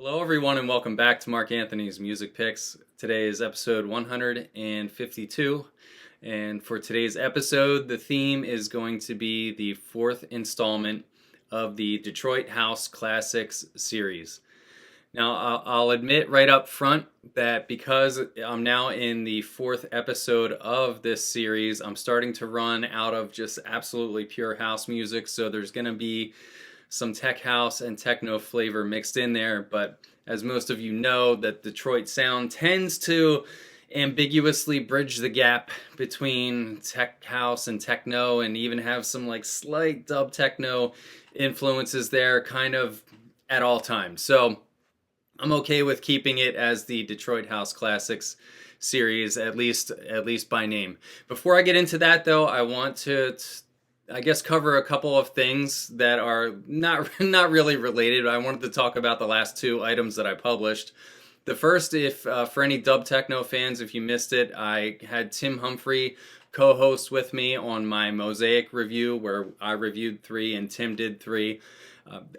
Hello, everyone, and welcome back to Mark Anthony's Music Picks. Today is episode 152, and for today's episode, the theme is going to be the fourth installment of the Detroit House Classics series. Now, I'll admit right up front that because I'm now in the fourth episode of this series, I'm starting to run out of just absolutely pure house music, so there's going to be some tech house and techno flavor mixed in there, but as most of you know, that Detroit sound tends to ambiguously bridge the gap between tech house and techno, and even have some like slight dub techno influences there kind of at all times. So I'm okay with keeping it as the Detroit House Classics series, at least by name. Before I get into that though, I want to cover a couple of things that are not really related. I wanted to talk about the last two items that I published. The first, if for any dub techno fans, if you missed it, I had Tim Humphrey co-host with me on my Mosaic review, where I reviewed 3 and Tim did 3.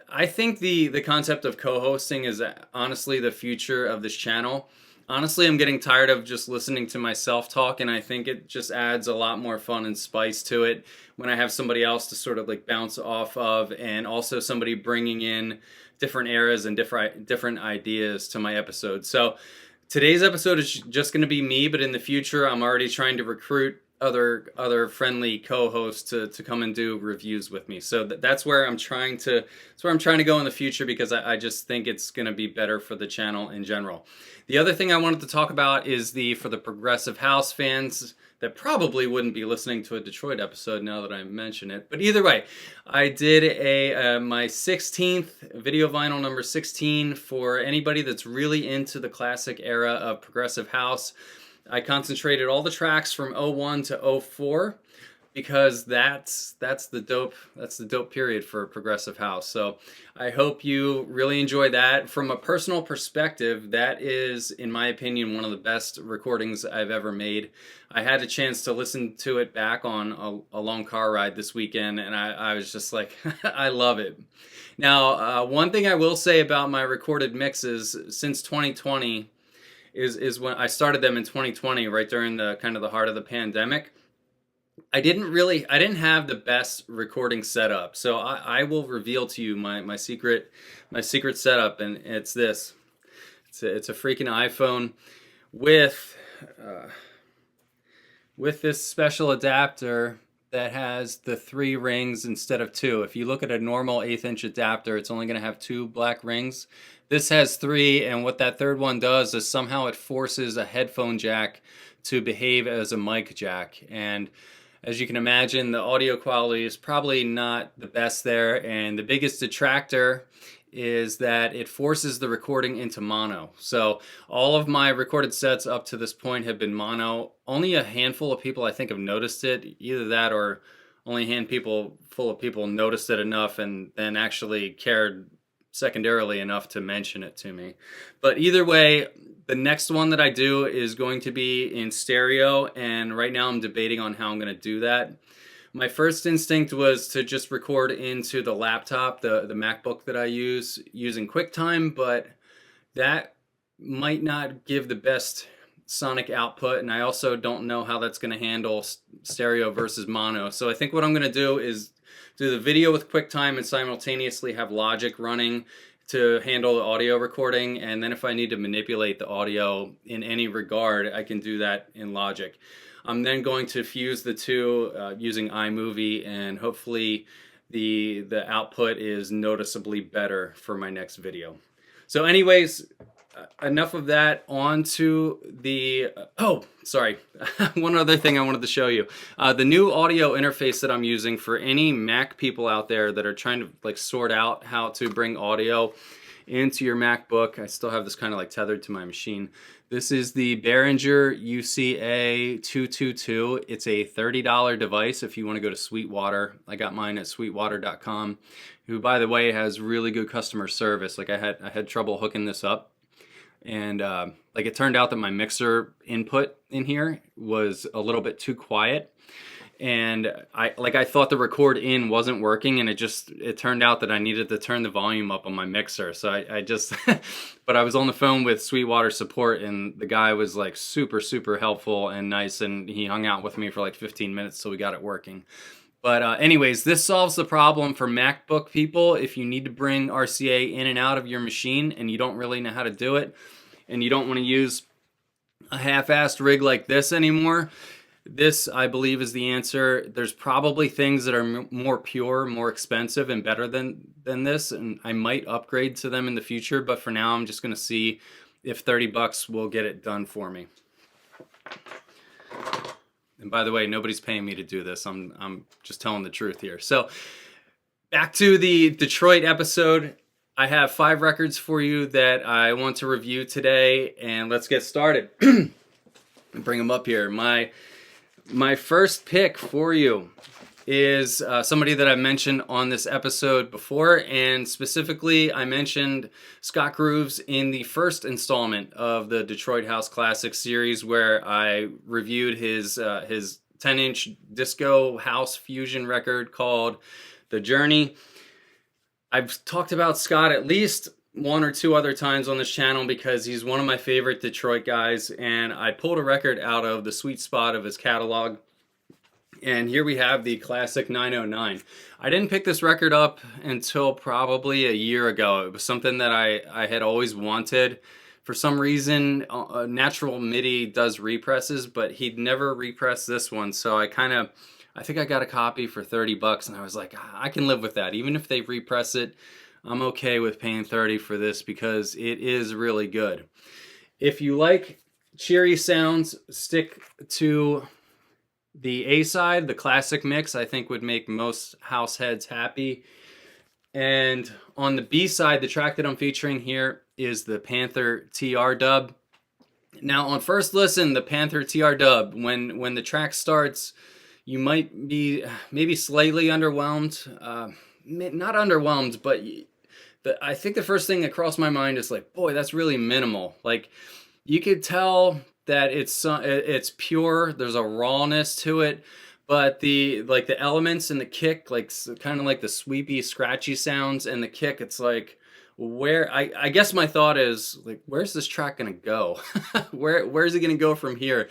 I think the concept of co-hosting is honestly the future of this channel. Honestly, I'm getting tired of just listening to myself talk, and I think it just adds a lot more fun and spice to it when I have somebody else to sort of like bounce off of, and also somebody bringing in different eras and different ideas to my episode. So today's episode is just going to be me, but in the future, I'm already trying to recruit other friendly co-hosts to come and do reviews with me. So that's where I'm trying to go in the future, because I just think it's going to be better for the channel in general. The other thing I wanted to talk about is for the progressive house fans that probably wouldn't be listening to a Detroit episode now that I mention it. But either way, I did my 16th video vinyl, number 16, for anybody that's really into the classic era of progressive house. I concentrated all the tracks from 01 to 04 because that's the dope period for progressive house. So I hope you really enjoy that. From a personal perspective, that is, in my opinion, one of the best recordings I've ever made. I had a chance to listen to it back on a long car ride this weekend, and I was just like, I love it. Now, one thing I will say about my recorded mixes since 2020 is when I started them in 2020, right during the kind of the heart of the pandemic. I didn't have the best recording setup. So I will reveal to you my secret setup, and it's this. It's a freaking iPhone with this special adapter that has the 3 rings instead of 2. If you look at a normal 1/8-inch adapter, it's only going to have 2 black rings. This has 3, and what that third one does is somehow it forces a headphone jack to behave as a mic jack. And as you can imagine, the audio quality is probably not the best there, and the biggest detractor is that it forces the recording into mono. So all of my recorded sets up to this point have been mono. Only a handful of people, I think, have noticed it. Either that, or only a handful of people noticed it enough and then actually cared secondarily enough to mention it to me. But either way, the next one that I do is going to be in stereo, and right now I'm debating on how I'm going to do that. My first instinct was to just record into the laptop, the MacBook that I use, using QuickTime, but that might not give the best sonic output, and I also don't know how that's going to handle stereo versus mono. So I think what I'm going to do is do the video with QuickTime and simultaneously have Logic running to handle the audio recording, and then if I need to manipulate the audio in any regard, I can do that in Logic. I'm then going to fuse the two using iMovie, and hopefully the output is noticeably better for my next video. So anyways, enough of that. On to the one other thing I wanted to show you. The new audio interface that I'm using for any Mac people out there that are trying to like sort out how to bring audio into your MacBook. I still have this kind of like tethered to my machine. This is the Behringer UCA 222. It's a $30 device if you want to go to Sweetwater. I got mine at sweetwater.com, who, by the way, has really good customer service. Like I had trouble hooking this up, and like it turned out that my mixer input in here was a little bit too quiet. and I thought the record in wasn't working, and it turned out that I needed to turn the volume up on my mixer. So I just but I was on the phone with Sweetwater support, and the guy was like super helpful and nice, and he hung out with me for like 15 minutes till we got it working. But anyways, this solves the problem for MacBook people. If you need to bring RCA in and out of your machine and you don't really know how to do it, and you don't want to use a half-assed rig like this anymore, this, I believe, is the answer. There's probably things that are more pure, more expensive, and better than this, and I might upgrade to them in the future, but for now I'm just going to see if 30 bucks will get it done for me. And by the way, nobody's paying me to do this. I'm just telling the truth here. So back to the Detroit episode. I have 5 records for you that I want to review today, and let's get started. Bring them up here. My first pick for you is somebody that I mentioned on this episode before, and specifically I mentioned Scott Grooves in the first installment of the Detroit House Classics series, where I reviewed his 10-inch disco house fusion record called The Journey. I've talked about Scott at least 1 or 2 other times on this channel because he's one of my favorite Detroit guys, and I pulled a record out of the sweet spot of his catalog. And here we have the classic 909. I didn't pick this record up until probably a year ago. It was something that I had always wanted. For some reason, Natural MIDI does represses, but he'd never repressed this one. So I think I got a copy for 30 bucks, and I was like, I can live with that. Even if they repress it, I'm okay with paying 30 for this because it is really good. If you like cheery sounds, stick to the A side. The classic mix, I think, would make most house heads happy. And on the B side, the track that I'm featuring here is the Panther TR dub. Now, on first listen, the Panther TR dub, when the track starts, you might be maybe slightly underwhelmed. Not underwhelmed, but I think the first thing that crossed my mind is like, boy, that's really minimal. Like, you could tell that it's pure. There's a rawness to it, but the elements and the kick, like kind of like the sweepy, scratchy sounds and the kick, it's like, where I guess my thought is like, where's this track gonna go? Where's it gonna go from here?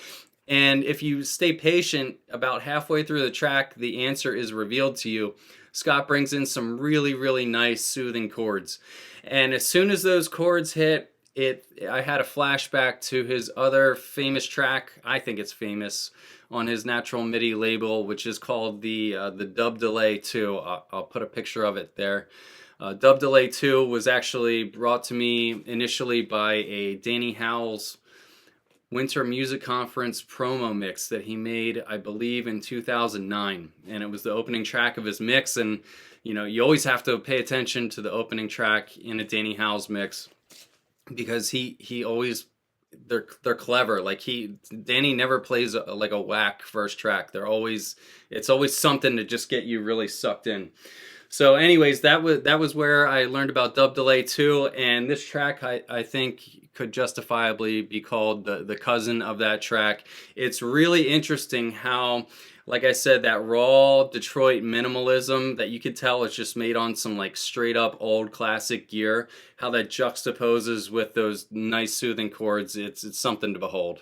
And if you stay patient, about halfway through the track, the answer is revealed to you. Scott brings in some really nice soothing chords, and as soon as those chords hit, I had a flashback to his other famous track. I think it's famous on his Natural MIDI label, which is called the Dub Delay 2. I'll put a picture of it there. Dub Delay 2 was actually brought to me initially by a Danny Howell's Winter Music Conference promo mix that he made, I believe, in 2009, and it was the opening track of his mix. And you always have to pay attention to the opening track in a Danny Howell's mix, because he always, they're clever. Like Danny never plays like a whack first track. It's always something to just get you really sucked in. So anyways, that was where I learned about Dub Delay 2, and this track I think could justifiably be called the cousin of that track. It's really interesting how, like I said, that raw Detroit minimalism that you could tell is just made on some like straight up old classic gear, how that juxtaposes with those nice soothing chords. It's something to behold.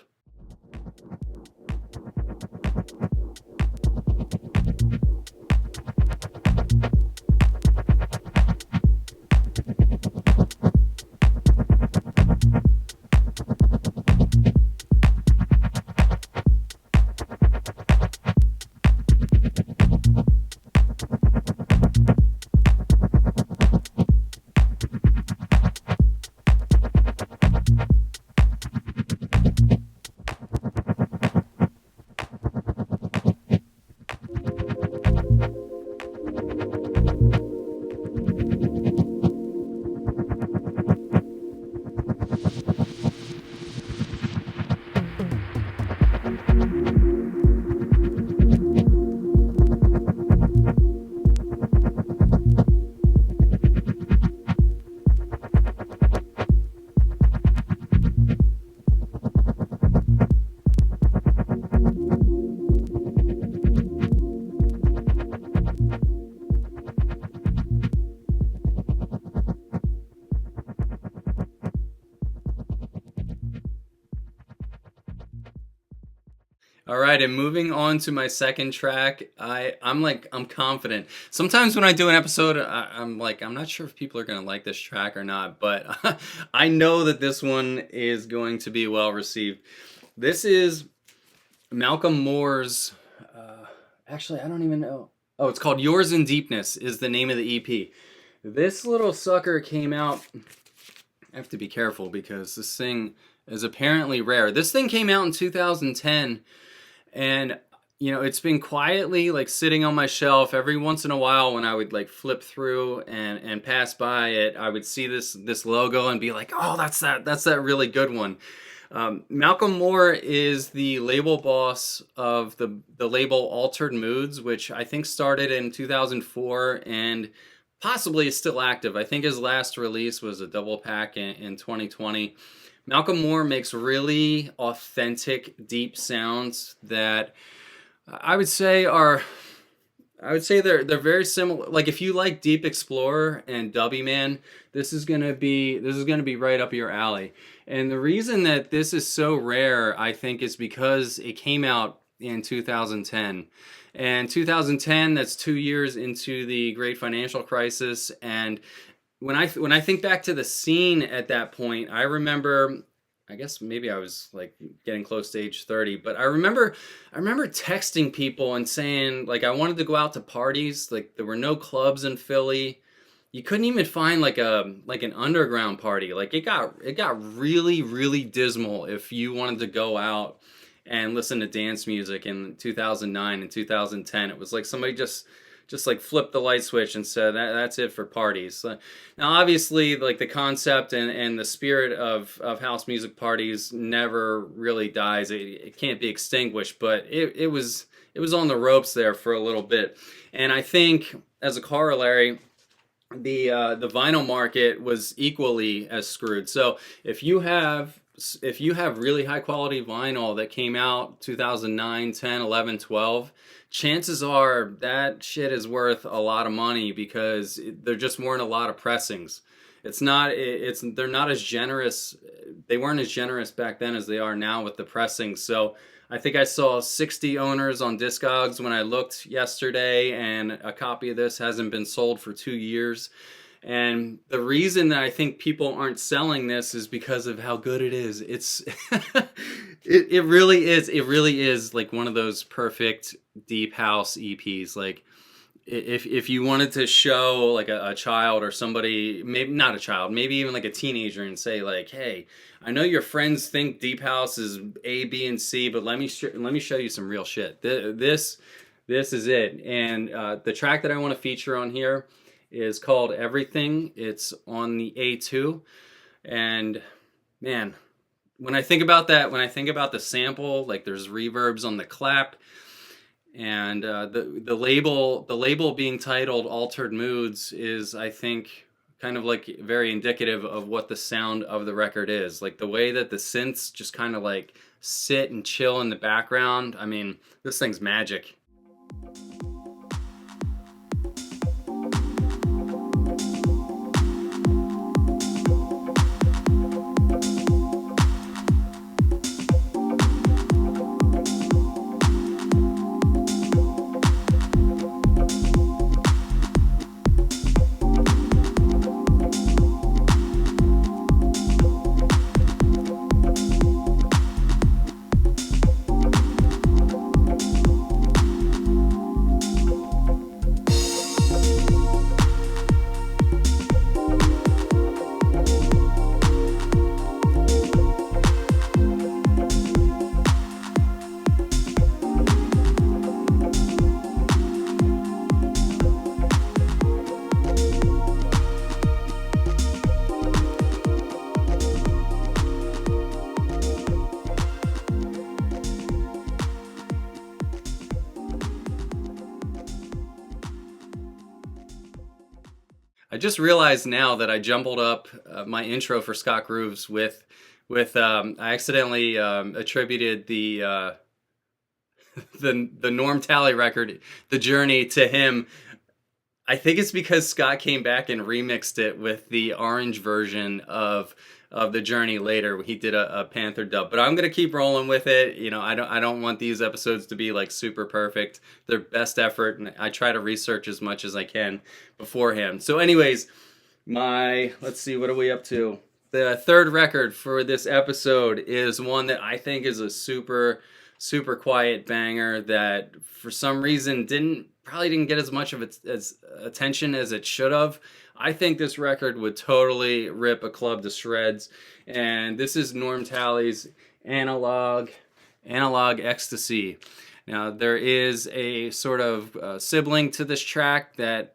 All right, and moving on to my second track, I'm confident. Sometimes when I do an episode, I'm like, I'm not sure if people are gonna like this track or not, but I know that this one is going to be well received. This is Malcolm Moore's. Actually, I don't even know. Oh, it's called "Yours in Deepness" is the name of the EP. This little sucker came out. I have to be careful because this thing is apparently rare. This thing came out in 2010. And it's been quietly like sitting on my shelf. Every once in a while when I would like flip through and pass by it, I would see this logo and be like, oh, that's that really good one. Malcolm Moore is the label boss of the label Altered Moods, which I think started in 2004 and possibly is still active. I think his last release was a double pack in 2020. Malcolm Moore makes really authentic, deep sounds that I would say they're very similar. Like if you like Deep Explorer and Dubby Man, this is gonna be right up your alley. And the reason that this is so rare, I think, is because it came out in 2010. And 2010, that's 2 years into the great financial crisis. And when I think back to the scene at that point, I remember, I guess maybe I was like getting close to age 30, but I remember texting people and saying like I wanted to go out to parties. Like there were no clubs in Philly. You couldn't even find like an underground party. Like it got really really dismal if you wanted to go out and listen to dance music in 2009 and 2010. It was like somebody just like flipped the light switch and said that's it for parties. Now obviously like the concept and the spirit of house music parties never really dies. It can't be extinguished, but it was on the ropes there for a little bit. And I think as a corollary, the vinyl market was equally as screwed. So if you have really high quality vinyl that came out 2009, 10, 11, 12, chances are that shit is worth a lot of money because there just weren't a lot of pressings. They're not as generous. They weren't as generous back then as they are now with the pressings. So I think I saw 60 owners on Discogs when I looked yesterday, and a copy of this hasn't been sold for 2 years. And the reason that I think people aren't selling this is because of how good it is. It really is. It really is like one of those perfect deep house EPs. Like if you wanted to show like a child or somebody, maybe not a child, maybe even like a teenager, and say like, hey, I know your friends think deep house is A, B, and C, but let me show you some real shit. This is it. And the track that I want to feature on here is called Everything. It's on the A2. And man, when I think about that, when I think about the sample, like there's reverbs on the clap, and the label being titled Altered Moods is, I think, kind of like very indicative of what the sound of the record is. Like the way that the synths just kind of like sit and chill in the background. I mean, this thing's magic. I just realized now that I jumbled up my intro for Scott Grooves with I accidentally attributed the Norm Talley record, The Journey, to him. I think it's because Scott came back and remixed it with the orange version of the Journey later. He did a Panther dub, but I'm gonna keep rolling with it. You know, I don't want these episodes to be like super perfect. They're best effort, and I try to research as much as I can beforehand. So, anyways, let's see, what are we up to? The third record for this episode is one that I think is a super quiet banger that for some reason probably didn't get as much of its as attention as it should have. I think this record would totally rip a club to shreds, and this is Norm Talley's Analog Ecstasy. Now there is a sort of sibling to this track that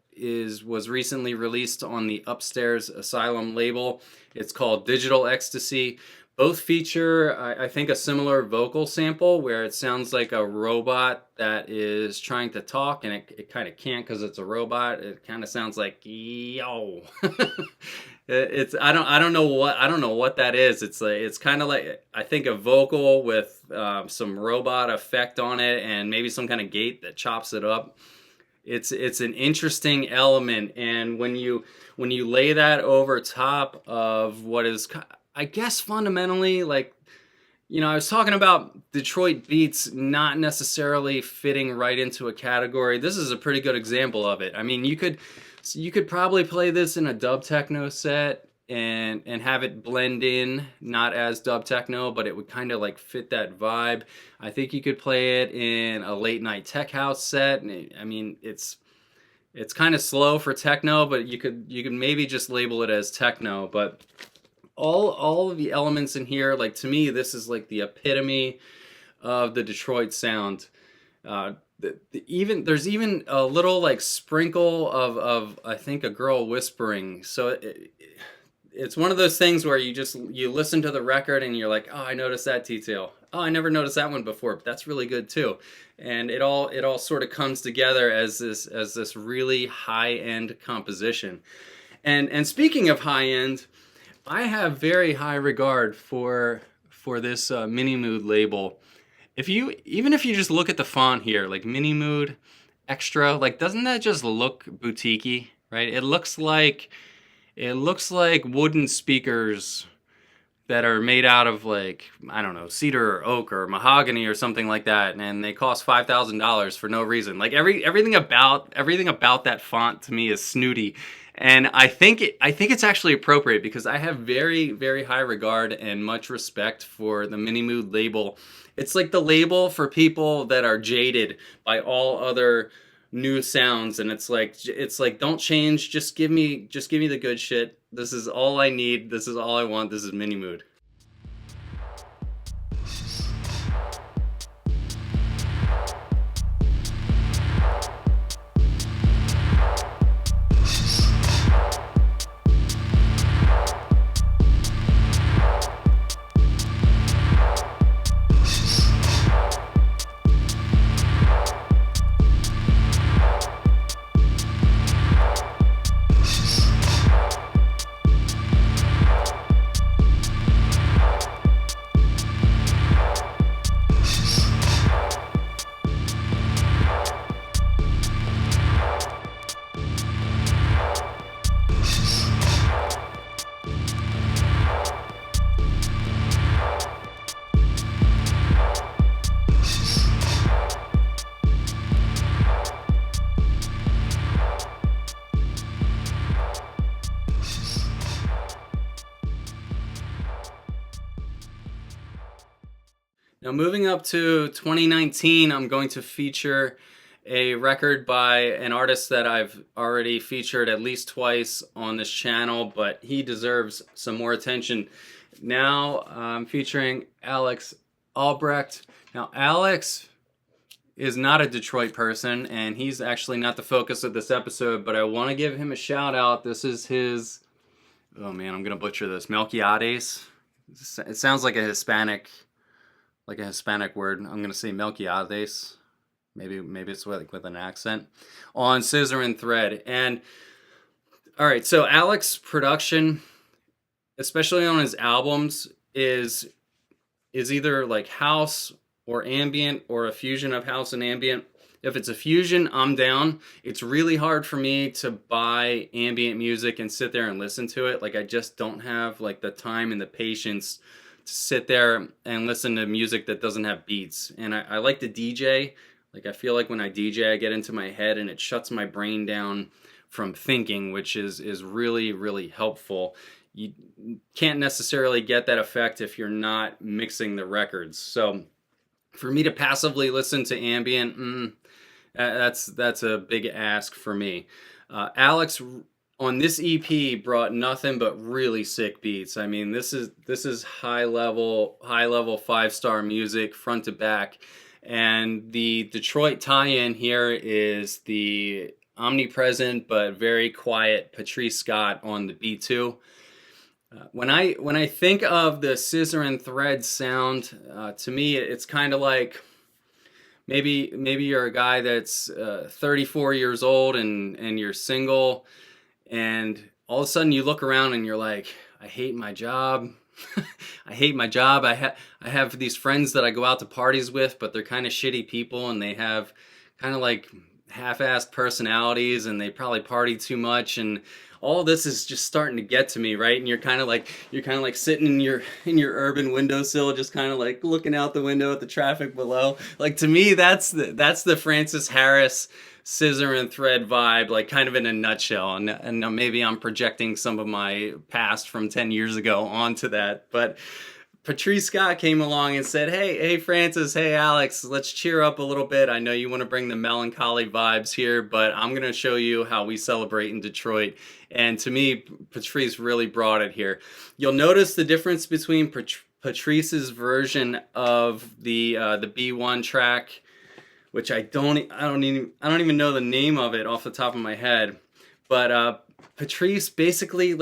was recently released on the Upstairs Asylum label. It's called Digital Ecstasy. Both feature, I think, a similar vocal sample where it sounds like a robot that is trying to talk, and it kind of can't because it's a robot. It kind of sounds like yo. I don't know what that is. It's kind of like, I think, a vocal with some robot effect on it, and maybe some kind of gate that chops it up. It's an interesting element, and when you lay that over top of what is, I guess, fundamentally, like, you know, I was talking about Detroit beats not necessarily fitting right into a category. This is a pretty good example of it. I mean, you could probably play this in a dub techno set and have it blend in, not as dub techno, but it would kind of like fit that vibe. I think you could play it in a late night tech house set. I mean, it's kind of slow for techno, but you could maybe just label it as techno. But all of the elements in here, like, to me, this is like the epitome of the Detroit sound. There's even a little like sprinkle of I think a girl whispering. So it's one of those things where you listen to the record and you're like, oh, I noticed that detail. Oh, I never noticed that one before, but that's really good too. And it all sort of comes together as this really high end composition. And speaking of high end, I have very high regard for this Mini Mood label. Even if you just look at the font here, like Mini Mood Extra, like, doesn't that just look boutiquey, right? It looks like wooden speakers that are made out of, like, I don't know, cedar or oak or mahogany or something like that, and they cost $5,000 for no reason. Like, everything about that font to me is snooty. And I think it's actually appropriate because I have very, very high regard and much respect for the Mini Mood label. It's like the label for people that are jaded by all other new sounds, and it's like don't change, just give me the good shit. This is all I need. This is all I want. This is Mini Mood. Now, moving up to 2019, I'm going to feature a record by an artist that I've already featured at least twice on this channel, but he deserves some more attention. Now, I'm featuring Alex Albrecht. Now, Alex is not a Detroit person, and he's actually not the focus of this episode, but I want to give him a shout out. This is his, oh man, I'm going to butcher this, Melquiades. It sounds like a Hispanic word. I'm gonna say Melquiades. Maybe it's with an accent. On Scissor and Thread. And all right, so Alex's production, especially on his albums, is either like house or ambient or a fusion of house and ambient. If it's a fusion, I'm down. It's really hard for me to buy ambient music and sit there and listen to it. Like I just don't have like the time and the patience to sit there and listen to music that doesn't have beats. And I like to DJ. Like I feel like when I DJ, I get into my head and it shuts my brain down from thinking, which is really, really helpful. You can't necessarily get that effect if you're not mixing the records. So for me to passively listen to ambient, that's a big ask for me. Alex on this EP brought nothing but really sick beats. I mean, this is high level 5-star music front to back. And the Detroit tie-in here is the omnipresent but very quiet Patrice Scott on the B2. When I think of the scissor and thread sound, to me it's kind of like maybe you're a guy that's 34 years old and you're single, and all of a sudden you look around and you're like, I hate my job. I hate my job. I have these friends that I go out to parties with, but they're kind of shitty people and they have kind of like half-assed personalities and they probably party too much, and all this is just starting to get to me, right? And you're kind of like sitting in your urban windowsill, just kind of like looking out the window at the traffic below. Like to me, that's the Francis Harris scissor and thread vibe, like kind of in a nutshell. And maybe I'm projecting some of my past from 10 years ago onto that, but Patrice Scott came along and said, hey Francis, hey Alex, let's cheer up a little bit. I know you want to bring the melancholy vibes here, but I'm going to show you how we celebrate in Detroit. And to me, Patrice really brought it here. You'll notice the difference between Patrice's version of the B1 track, which I don't even know the name of it off the top of my head, but Patrice basically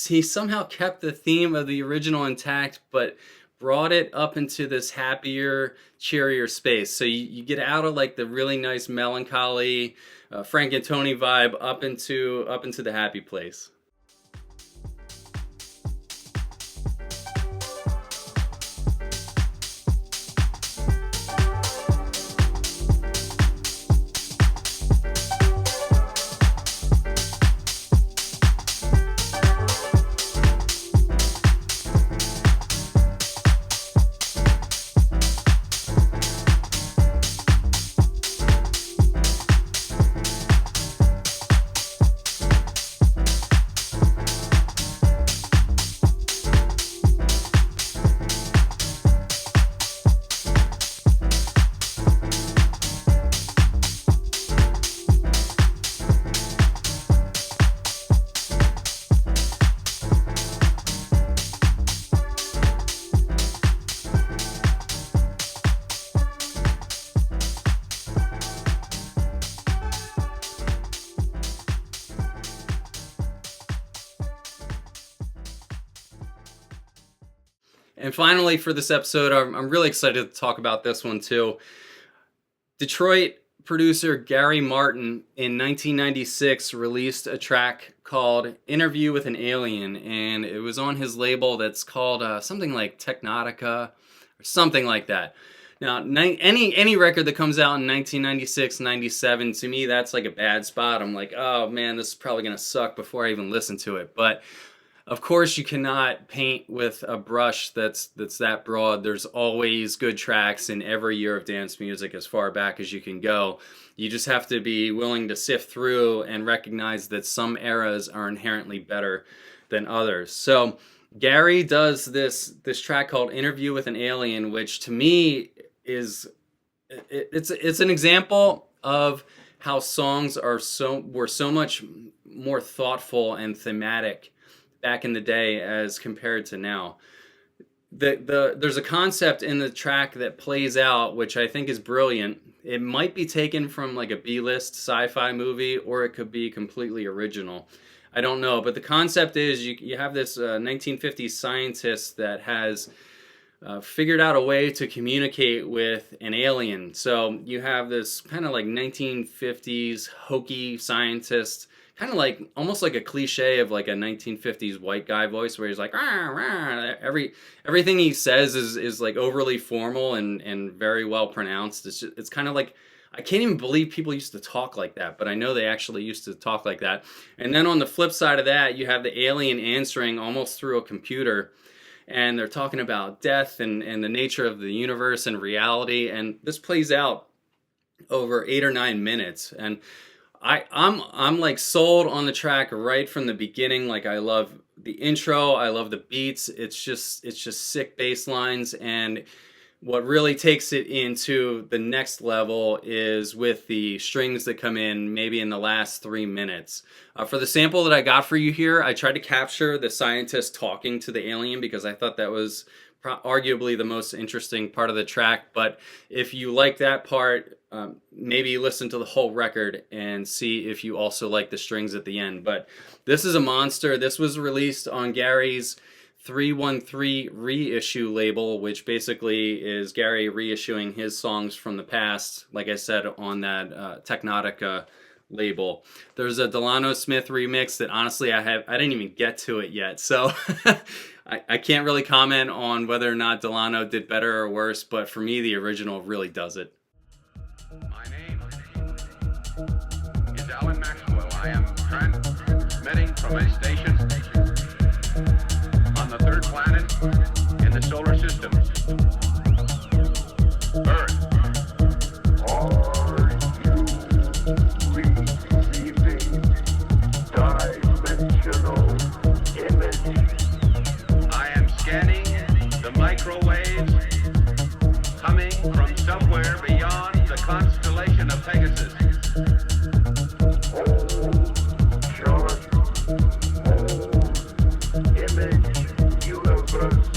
he somehow kept the theme of the original intact, but brought it up into this happier, cheerier space. So you get out of like the really nice melancholy Frank and Tony vibe up into the happy place. And finally, for this episode, I'm really excited to talk about this one too. Detroit producer Gary Martin in 1996 released a track called Interview with an Alien, and it was on his label that's called something like Technotica or something like that. Now, any record that comes out in 1996, 97, to me, that's like a bad spot. I'm like, oh man, this is probably going to suck before I even listen to it. But of course, you cannot paint with a brush that's that broad. There's always good tracks in every year of dance music as far back as you can go. You just have to be willing to sift through and recognize that some eras are inherently better than others. So Gary does this track called Interview with an Alien, which to me it's an example of how songs were so much more thoughtful and thematic back in the day as compared to now. There's a concept in the track that plays out, which I think is brilliant. It might be taken from like a B-list sci-fi movie, or it could be completely original. I don't know, but the concept is you have this 1950s scientist that has figured out a way to communicate with an alien. So you have this kind of like 1950s hokey scientist, kind of like almost like a cliche of like a 1950s white guy voice, where he's like, rah, rah. Everything he says is like overly formal and very well pronounced. It's kind of like I can't even believe people used to talk like that, but I know they actually used to talk like that. And then on the flip side of that, you have the alien answering almost through a computer, and they're talking about death and the nature of the universe and reality. And this plays out over 8 or 9 minutes. And I'm like sold on the track right from the beginning. Like, I love the intro, I love the beats. It's just sick bass lines. And what really takes it into the next level is with the strings that come in maybe in the last 3 minutes. For the sample that I got for you here, I tried to capture the scientist talking to the alien because I thought that was arguably the most interesting part of the track. But if you like that part, maybe listen to the whole record and see if you also like the strings at the end. But this is a monster. This was released on Gary's 313 reissue label, which basically is Gary reissuing his songs from the past, like I said, on that Technotica label. There's a Delano Smith remix that honestly I didn't even get to it yet, so I can't really comment on whether or not Delano did better or worse, but for me the original really does it. My name is Alan Maxwell. I am transmitting from a station on the third planet in the solar system, Earth. Are you receiving dimensional image? I am scanning the microwaves coming from somewhere beyond the constellation of Pegasus. Image universe.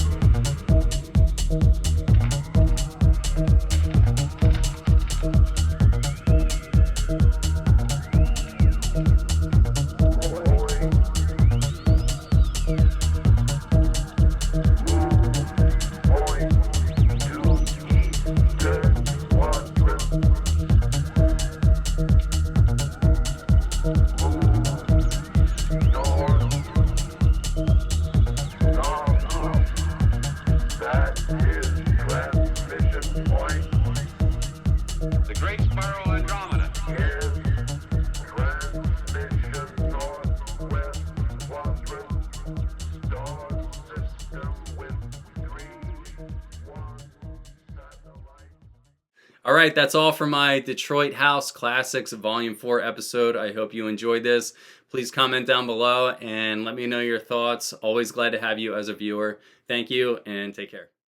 The Great Spiral Andromeda. Transmission northwest quadrant, star system with 3-1 satellite. All right, that's all for my Detroit House Classics Volume 4 episode. I hope you enjoyed this. Please comment down below and let me know your thoughts. Always glad to have you as a viewer. Thank you and take care.